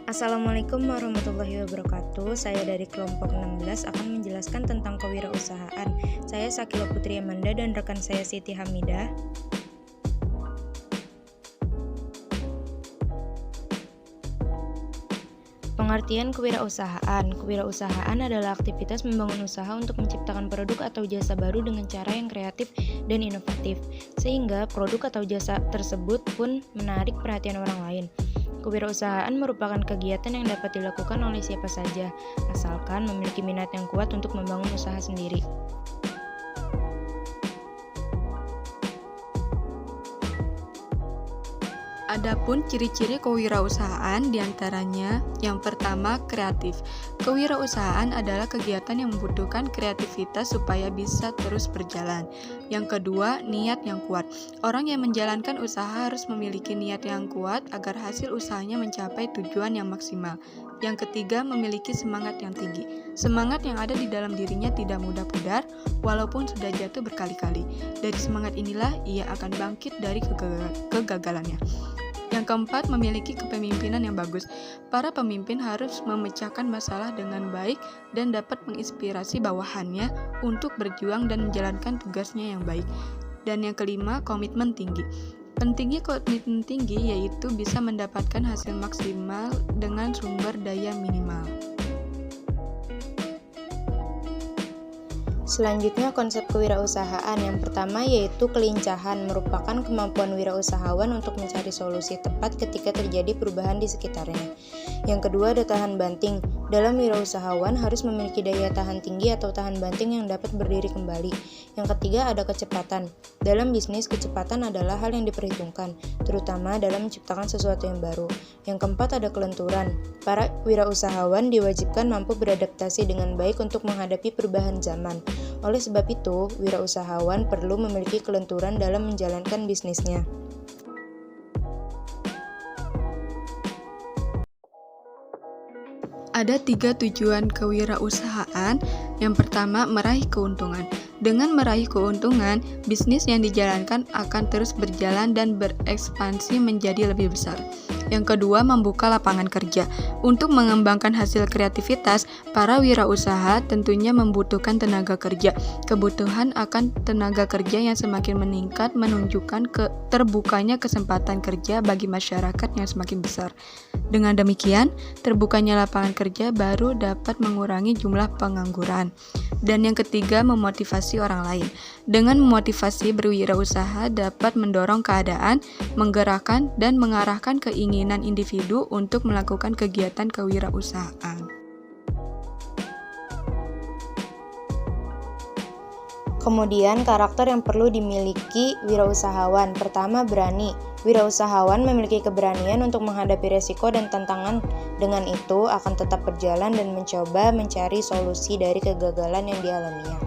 Assalamualaikum warahmatullahi wabarakatuh. Saya dari kelompok 16 akan menjelaskan tentang kewirausahaan. Saya Sakila Putri Amanda dan rekan saya Siti Hamidah. Pengertian kewirausahaan. Kewirausahaan adalah aktivitas membangun usaha untuk menciptakan produk atau jasa baru dengan cara yang kreatif dan inovatif, sehingga produk atau jasa tersebut pun menarik perhatian orang lain. Kewirausahaan merupakan kegiatan yang dapat dilakukan oleh siapa saja, asalkan memiliki minat yang kuat untuk membangun usaha sendiri. Adapun ciri-ciri kewirausahaan diantaranya yang pertama kreatif. Kewirausahaan adalah kegiatan yang membutuhkan kreativitas supaya bisa terus berjalan. Yang kedua, niat yang kuat. Orang yang menjalankan usaha harus memiliki niat yang kuat agar hasil usahanya mencapai tujuan yang maksimal. Yang ketiga, memiliki semangat yang tinggi. Semangat yang ada di dalam dirinya tidak mudah pudar, walaupun sudah jatuh berkali-kali. Dari semangat inilah ia akan bangkit dari kegagalannya. Yang keempat, memiliki kepemimpinan yang bagus. Para pemimpin harus memecahkan masalah dengan baik dan dapat menginspirasi bawahannya untuk berjuang dan menjalankan tugasnya yang baik. Dan yang kelima, komitmen tinggi. Pentingnya komitmen tinggi yaitu bisa mendapatkan hasil maksimal dengan sumber daya minimal. Selanjutnya, konsep kewirausahaan yang pertama yaitu kelincahan, merupakan kemampuan wirausahawan untuk mencari solusi tepat ketika terjadi perubahan di sekitarnya. Yang kedua, ada tahan banting. Dalam wirausahawan harus memiliki daya tahan tinggi atau tahan banting yang dapat berdiri kembali. Yang ketiga, ada kecepatan. Dalam bisnis, kecepatan adalah hal yang diperhitungkan, terutama dalam menciptakan sesuatu yang baru. Yang keempat, ada kelenturan. Para wirausahawan diwajibkan mampu beradaptasi dengan baik untuk menghadapi perubahan zaman. Oleh sebab itu, wirausahawan perlu memiliki kelenturan dalam menjalankan bisnisnya. Ada 3 tujuan kewirausahaan. Yang pertama, meraih keuntungan. Dengan meraih keuntungan, bisnis yang dijalankan akan terus berjalan dan berekspansi menjadi lebih besar. Yang kedua, membuka lapangan kerja. Untuk mengembangkan hasil kreativitas, para wirausaha tentunya membutuhkan tenaga kerja. Kebutuhan akan tenaga kerja yang semakin meningkat menunjukkan terbukanya kesempatan kerja bagi masyarakat yang semakin besar. Dengan demikian, terbukanya lapangan kerja baru dapat mengurangi jumlah pengangguran. Dan yang ketiga, memotivasi orang lain. Dengan memotivasi, berwirausaha dapat mendorong keadaan, menggerakkan, dan mengarahkan keinginan individu untuk melakukan kegiatan kewirausahaan. Kemudian, karakter yang perlu dimiliki wirausahawan. Pertama, berani. Wirausahawan memiliki keberanian untuk menghadapi resiko dan tantangan. Dengan itu, akan tetap berjalan dan mencoba mencari solusi dari kegagalan yang dialaminya.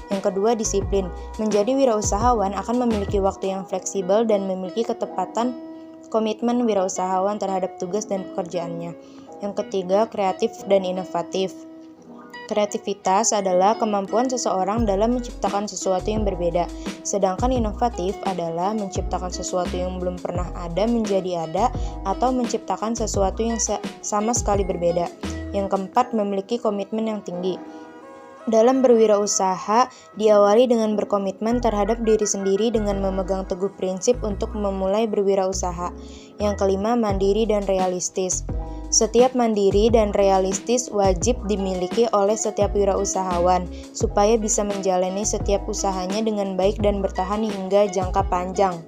Yang kedua, disiplin. Menjadi wirausahawan akan memiliki waktu yang fleksibel dan memiliki ketepatan komitmen wirausahawan terhadap tugas dan pekerjaannya. Yang ketiga, kreatif dan inovatif. Kreativitas adalah kemampuan seseorang dalam menciptakan sesuatu yang berbeda, sedangkan inovatif adalah menciptakan sesuatu yang belum pernah ada menjadi ada atau menciptakan sesuatu yang sama sekali berbeda. Yang keempat, memiliki komitmen yang tinggi. Dalam berwirausaha, diawali dengan berkomitmen terhadap diri sendiri dengan memegang teguh prinsip untuk memulai berwirausaha. Yang kelima, mandiri dan realistis. Setiap mandiri dan realistis wajib dimiliki oleh setiap wirausahawan supaya bisa menjalani setiap usahanya dengan baik dan bertahan hingga jangka panjang.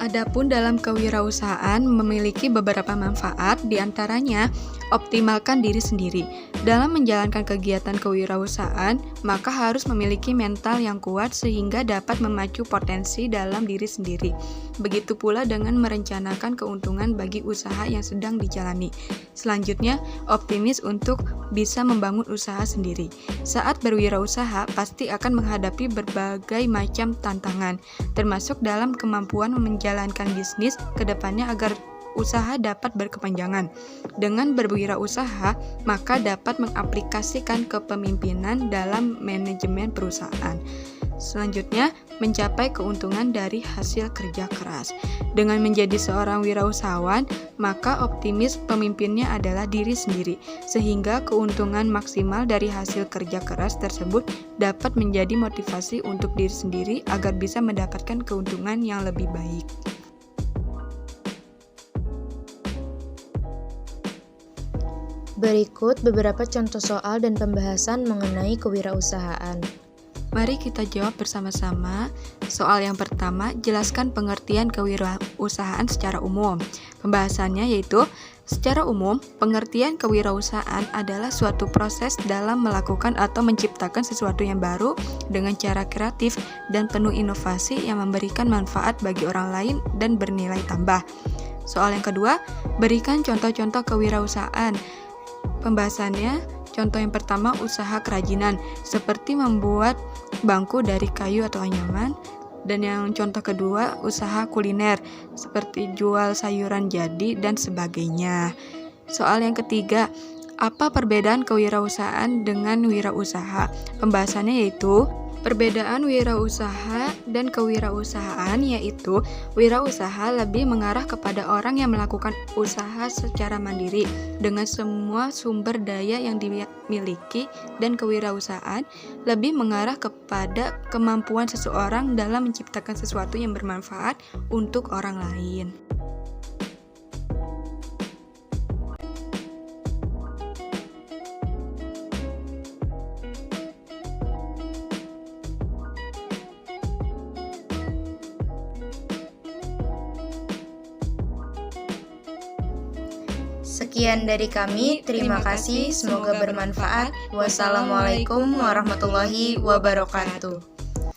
Adapun dalam kewirausahaan memiliki beberapa manfaat, diantaranya optimalkan diri sendiri. Dalam menjalankan kegiatan kewirausahaan, maka harus memiliki mental yang kuat sehingga dapat memacu potensi dalam diri sendiri. Begitu pula dengan merencanakan keuntungan bagi usaha yang sedang dijalani. Selanjutnya, optimis untuk bisa membangun usaha sendiri. Saat berwirausaha, pasti akan menghadapi berbagai macam tantangan, termasuk dalam kemampuan menjalankan bisnis ke depannya agar usaha dapat berkepanjangan. Dengan berwirausaha, maka dapat mengaplikasikan kepemimpinan dalam manajemen perusahaan. Selanjutnya, mencapai keuntungan dari hasil kerja keras. Dengan menjadi seorang wirausahawan, maka optimis pemimpinnya adalah diri sendiri, sehingga keuntungan maksimal dari hasil kerja keras tersebut dapat menjadi motivasi untuk diri sendiri agar bisa mendapatkan keuntungan yang lebih baik. Berikut beberapa contoh soal dan pembahasan mengenai kewirausahaan. Mari kita jawab bersama-sama. Soal yang pertama, jelaskan pengertian kewirausahaan secara umum. Pembahasannya yaitu, secara umum, pengertian kewirausahaan adalah suatu proses dalam melakukan atau menciptakan sesuatu yang baru dengan cara kreatif dan penuh inovasi yang memberikan manfaat bagi orang lain dan bernilai tambah. Soal yang kedua, berikan contoh-contoh kewirausahaan. Pembahasannya, contoh yang pertama, usaha kerajinan, seperti membuat bangku dari kayu atau anyaman. Dan yang contoh kedua, usaha kuliner, seperti jual sayuran jadi dan sebagainya. Soal yang ketiga, apa perbedaan kewirausahaan dengan wirausaha? Pembahasannya yaitu, perbedaan wirausaha dan kewirausahaan yaitu wirausaha lebih mengarah kepada orang yang melakukan usaha secara mandiri dengan semua sumber daya yang dimiliki, dan kewirausahaan lebih mengarah kepada kemampuan seseorang dalam menciptakan sesuatu yang bermanfaat untuk orang lain. Sekian dari kami, terima kasih, semoga bermanfaat. Wassalamualaikum warahmatullahi wabarakatuh.